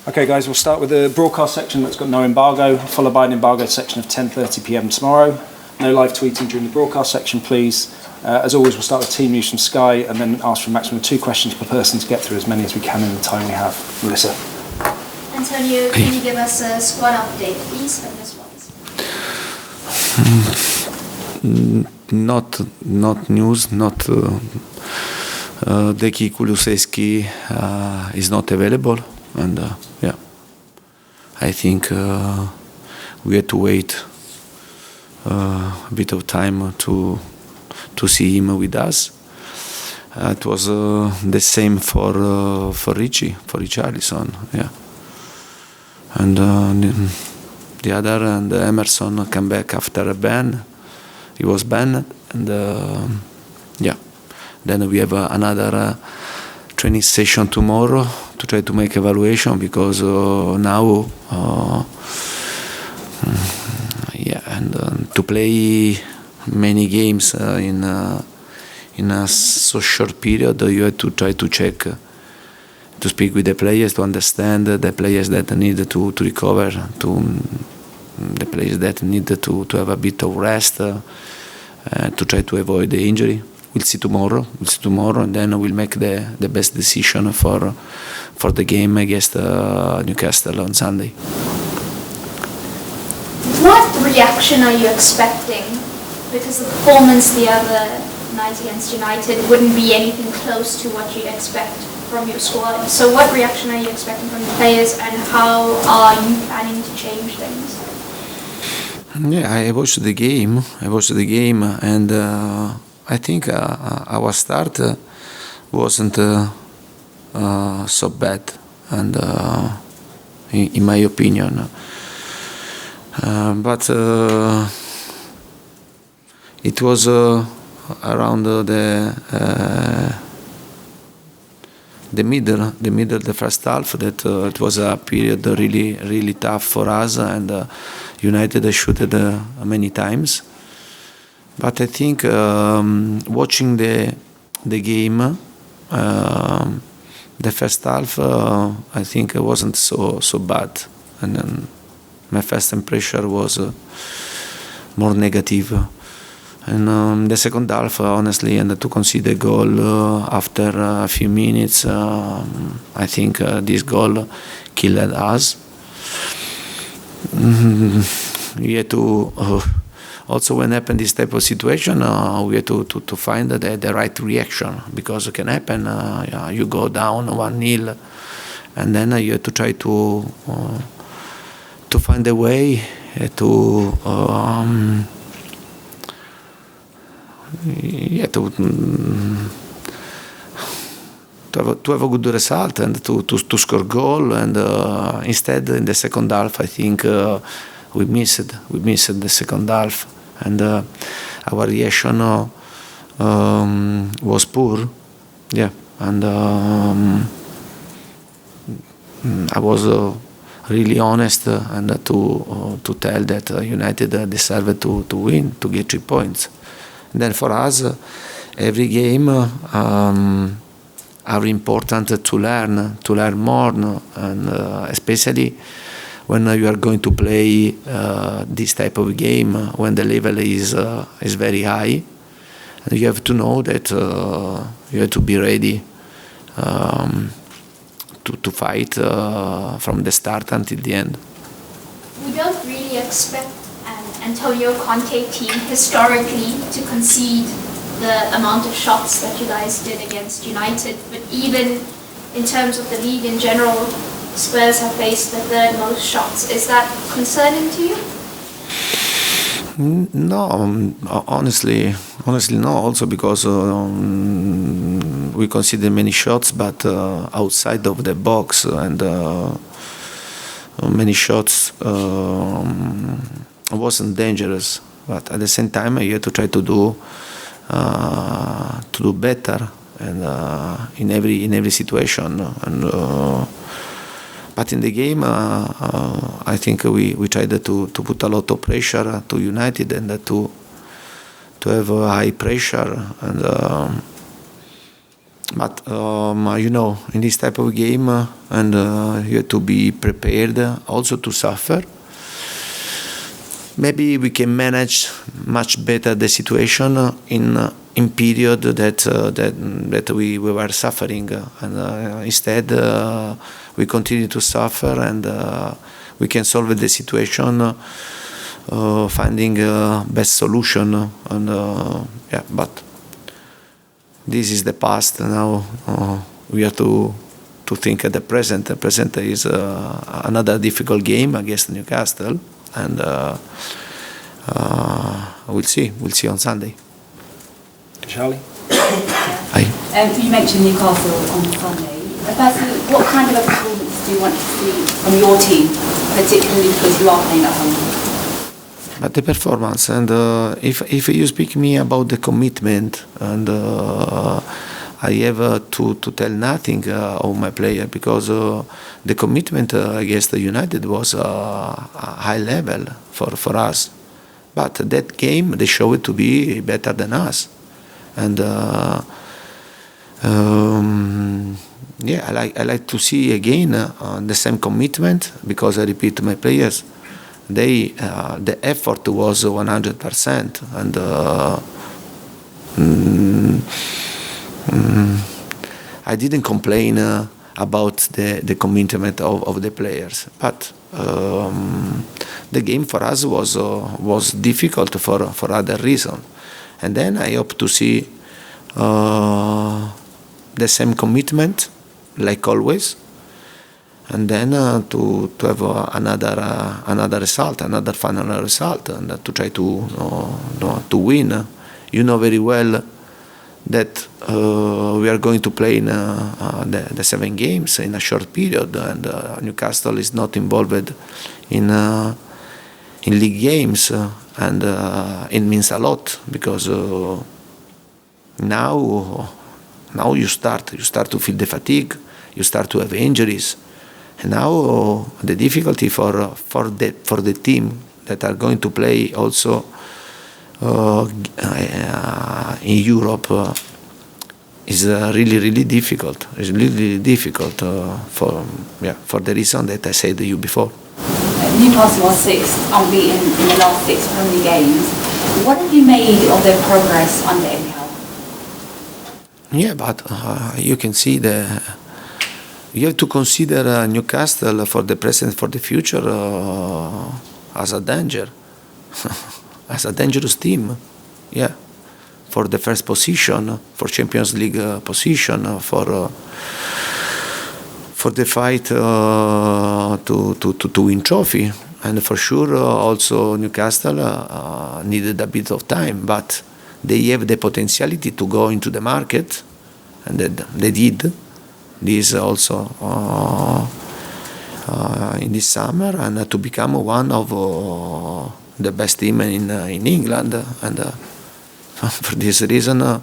Okay, guys, we'll start with the broadcast section that's got no embargo, followed by an embargoed section of 10:30 p.m. tomorrow. No live tweeting during the broadcast section, please. As always, we'll start with team news from Sky and then ask for a maximum of 2 questions per person to get through as many as we can in the time we have. Melissa. Antonio, can you give us a squad update, please, from this one? Not news, not Dejan Kulusevski is not available, and I think we had to wait a bit of time to see him with us. It was the same for Richarlison, and the other, and Emerson came back after a ban. He was banned, and then we have another training session tomorrow to try to make evaluation, because now to play many games in a so short period, you have to try to check, to speak with the players, to understand the players that need to recover, the players that need to have a bit of rest, to try to avoid the injury. We'll see tomorrow, and then we'll make the best decision for the game against Newcastle on Sunday. What reaction are you expecting? Because the performance the other night against United wouldn't be anything close to what you'd expect from your squad. So what reaction are you expecting from the players, and how are you planning to change things? Yeah, I watched the game, and I think our start wasn't so bad, and in my opinion, but it was around the middle, the first half, that it was a period really tough for us, and United shooted many times. But I think watching the game, the first half, I think it wasn't so bad, and then my first impression was more negative. And the second half, honestly, and to concede a goal after a few minutes, I think this goal killed us. We had to also, when happened this type of situation, we had to find the right reaction, because it can happen. You go down 1-0, and then you have to try to find a way to have a good result and to score goal. And instead, in the second half, I think we missed the second half, and our reaction was poor. And I was really honest, and to tell that United deserved to win, to get 3 points. And then for us, every game are important to learn more, and especially when you are going to play this type of game, when the level is very high, and you have to know that you have to be ready to fight from the start until the end. We don't really expect an Antonio Conte team historically to concede the amount of shots that you guys did against United, but even in terms of the league in general, Spurs have faced the third most shots. Is that concerning to you? No, honestly no. Also because we consider many shots, but outside of the box, and many shots wasn't dangerous. But at the same time, you have to try to do better, and in every situation. And but in the game, I think we tried to put a lot of pressure to United, and to have a high pressure, and But in this type of game, and you have to be prepared also to suffer. Maybe we can manage much better the situation in period that we were suffering, and instead we continue to suffer, and we can solve the situation finding best solution, and but this is the past. Now we have to think at the present. The present is another difficult game against Newcastle, and we'll see on Sunday. Charlie? Hi. You mentioned Newcastle on Sunday. Firstly, what kind of a performance do you want to see from your team, particularly because you are playing at home? But the performance, and if you speak me about the commitment, and I have to tell nothing of my player, because the commitment against the United was a high level for us. But that game, they showed it to be better than us. And I like to see again the same commitment, because I repeat, my players, the effort was 100%, and I didn't complain about the commitment of the players, but the game for us was difficult for other reasons. And then I hope to see the same commitment, like always, and then to have another result, another final result, and to try to win. You know very well that we are going to play in the 7 games in a short period, and Newcastle is not involved in league games, and it means a lot, because now you start to feel the fatigue, you start to have injuries, and now the difficulty for the team that are going to play also in Europe is really difficult. It's really difficult for the reason that I said to you before. Newcastle are 6th, unbeaten in the last 6 Premier games. What have you made of their progress under Eddie Howe? Yeah, but you can see you have to consider Newcastle for the present, for the future, as a danger, as a dangerous team. Yeah, for the first position, for Champions League position, for the fight to win trophy, and for sure also Newcastle needed a bit of time, but they have the potentiality to go into the market, and they did this also in this summer, and to become one of the best team in England, and for this reason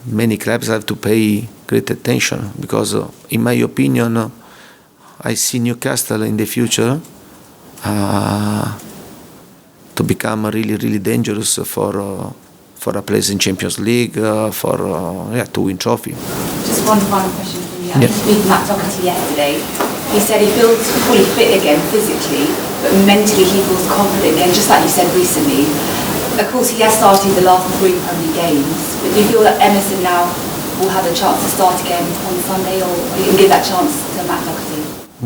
many clubs have to pay great attention, because in my opinion I see Newcastle in the future to become really dangerous for a place in Champions League, to win trophy. Just one final question from you. I was speaking to Matt Doherty yesterday. He said he feels fully fit again physically, but mentally he feels confident again, just like you said recently. Of course, he has started the last 3 Premier games, but do you feel that Emerson now will have a chance to start again on Sunday, or you can give that chance to Matt Doherty?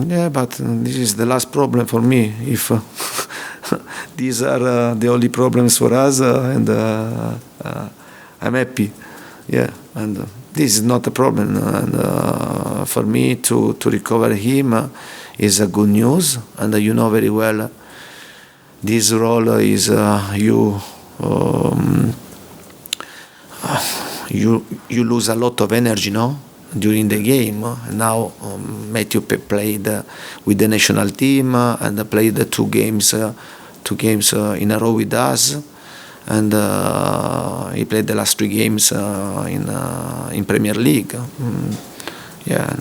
Yeah, but this is the last problem for me. If these are the only problems for us, and I'm happy. Yeah, and this is not a problem. And for me to recover him is a good news. And you know very well, this role is you lose a lot of energy, no? During the game. Now Matthew played with the national team and played 2 games in a row with us, and he played the last 3 games in Premier League. Yeah,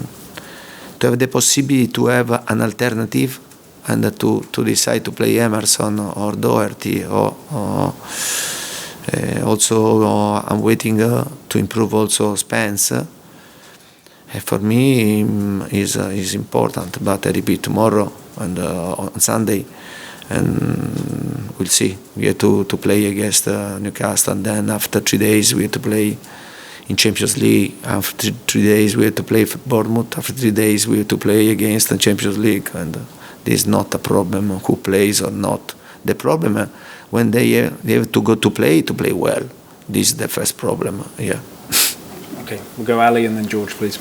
to have the possibility to have an alternative, and to decide to play Emerson or Doherty or Also, I'm waiting to improve also Spence. For me, is important. But I repeat, tomorrow and on Sunday, and we'll see. We have to play against Newcastle, and then after 3 days we have to play in Champions League. After 3 days we have to play for Bournemouth. After 3 days we have to play against the Champions League, and this is not a problem who plays or not. The problem when they have to go to play well. This is the first problem. Yeah. Okay, we'll go Ali and then George, please.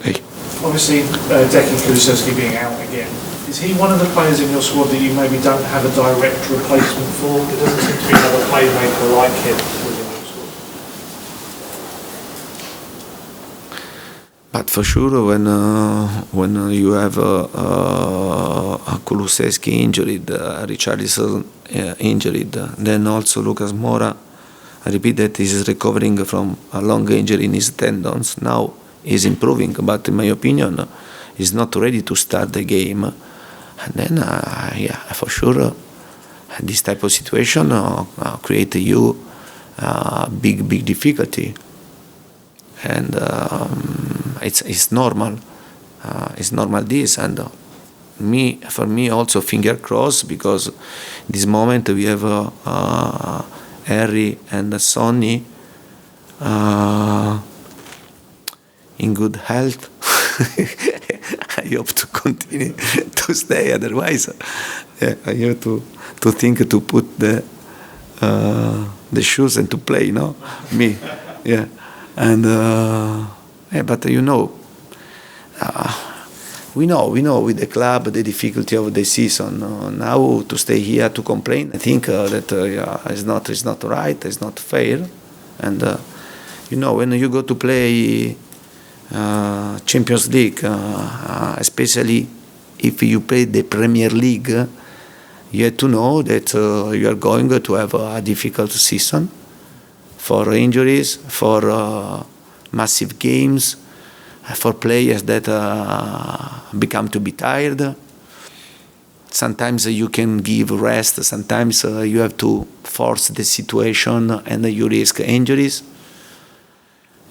Hey. Obviously, Dejan Kulusevski being out again, is he one of the players in your squad that you maybe don't have a direct replacement for? There doesn't seem to be another playmaker like him within your squad. But for sure, when you have a Kulusevski injured, Richarlison injured, then also Lucas Moura, I repeat that he is recovering from a long injury in his tendons. Now he's improving, but in my opinion, he's not ready to start the game. And then, for sure, this type of situation create you big difficulty. And it's normal. It's normal this, and for me also finger crossed, because this moment we have Harry and Sonny in good health. I hope to continue to stay. Otherwise, I have to think to put the shoes and to play. No, me, yeah. And but we know with the club the difficulty of the season. Now to stay here to complain, I think that it's not right. It's not fair. And when you go to play Champions League, especially if you play the Premier League, you have to know that you are going to have a difficult season, for injuries, for massive games, for players that become to be tired. Sometimes you can give rest, sometimes you have to force the situation and you risk injuries.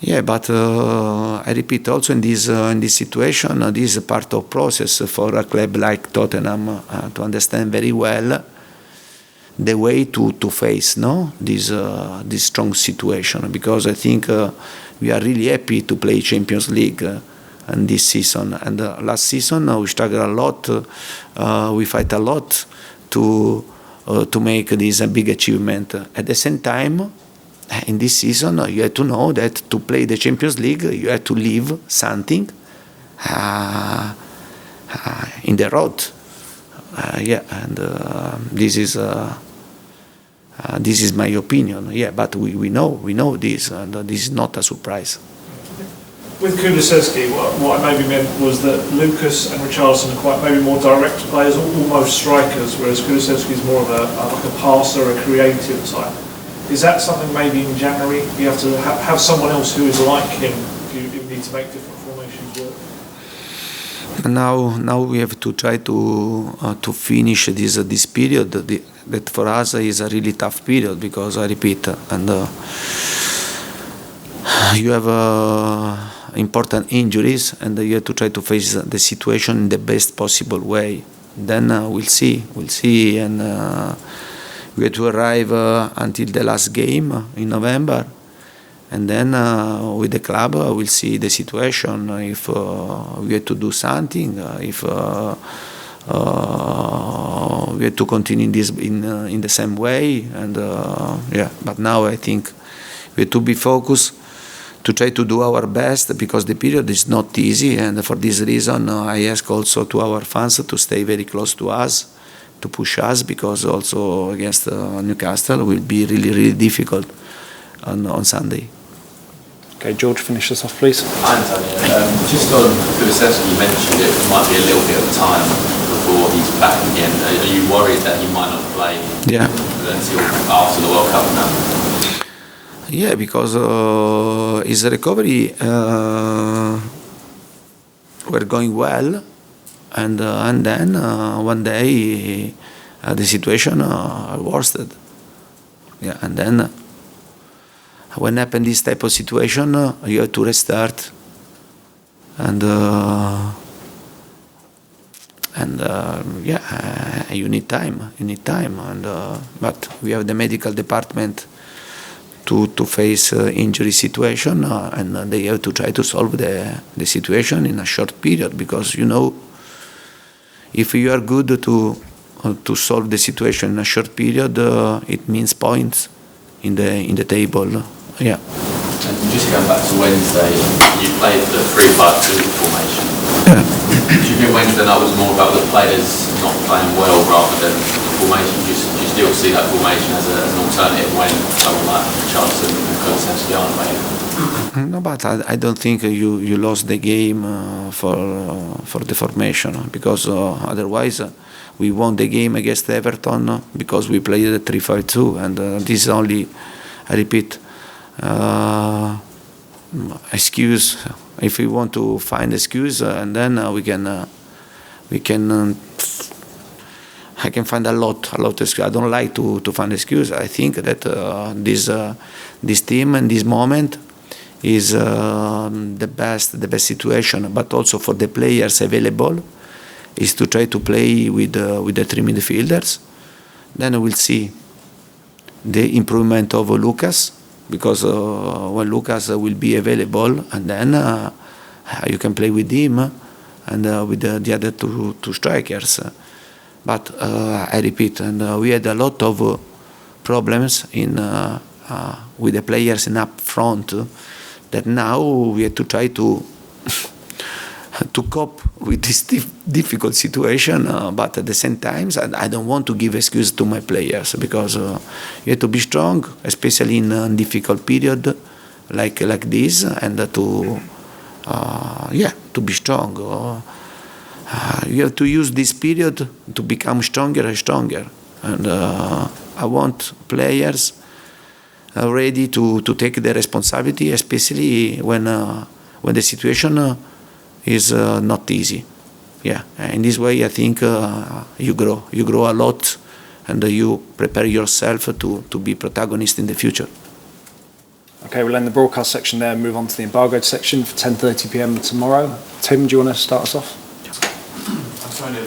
Yeah, but I repeat, also in this situation, this is part of process for a club like Tottenham to understand very well the way to face this strong situation, because I think we are really happy to play Champions League in this season. And last season we struggled a lot, we fight a lot to make this a big achievement. At the same time, in this season you have to know that to play the Champions League you have to leave something in the road. And this is my opinion. Yeah, but we know this, and this is not a surprise. With Kulusevski, what I maybe meant was that Lucas and Richarlison are quite maybe more direct players, almost strikers, whereas Kulusevski is more of like a passer, a creative type. Is that something maybe in January you have to have someone else who is like him if you need to make different formations work? Now we have to try to finish this period that for us is a really tough period, because I repeat, and you have important injuries, and you have to try to face the situation in the best possible way. Then we'll see, and we have to arrive until the last game in November. And then with the club, we'll see the situation, if we have to do something, if we have to continue in the same way. And but now I think we have to be focused to try to do our best, because the period is not easy. And for this reason, I ask also to our fans to stay very close to us, to push us, because also against Newcastle will be really difficult on Sunday. Okay, George, finish us off, please. Hi, Antonio. Just on Kulusevski, you mentioned it might be a little bit of time before he's back again. Are you worried that he might not play until after the World Cup now? Yeah, because his recovery were going well, and then one day the situation worsened. Yeah, and then when happen this type of situation, you have to restart, and you need time. And but we have the medical department to face injury situation, and they have to try to solve the situation in a short period, because if you are good to solve the situation in a short period, it means points in the table. Yeah. And just going back to Wednesday, you played the 3-5-2 formation. Yeah. Do you think Wednesday night was more about the players not playing well rather than the formation? Do you still see that formation as an alternative when someone like Charleston and Kulusevski aren't playing? No, but I don't think you lost the game for the formation, because otherwise we won the game against Everton because we played the 3-5-2, and this is only, I repeat, excuse. If we want to find excuse, and then we can I can find a lot of excuse. I don't like to find excuse. I think that this team and this moment is the best situation, but also for the players available, is to try to play with the three midfielders. Then we'll see the improvement of Lucas, because when Lucas will be available, and then you can play with him and with the other two strikers. But I repeat, and we had a lot of problems with the players in up front, that now we have to try to cope with this difficult situation, but at the same time, I don't want to give excuse to my players, because you have to be strong, especially in a difficult period like this, and to be strong. You have to use this period to become stronger and stronger, and I want players ready to take the responsibility, especially when the situation is not easy. Yeah, in this way I think you grow a lot, and you prepare yourself to be protagonist in the future. Okay, we'll end the broadcast section there and move on to the embargoed section for 10:30 p.m. tomorrow. Tim, do you want to start us off? Antonio,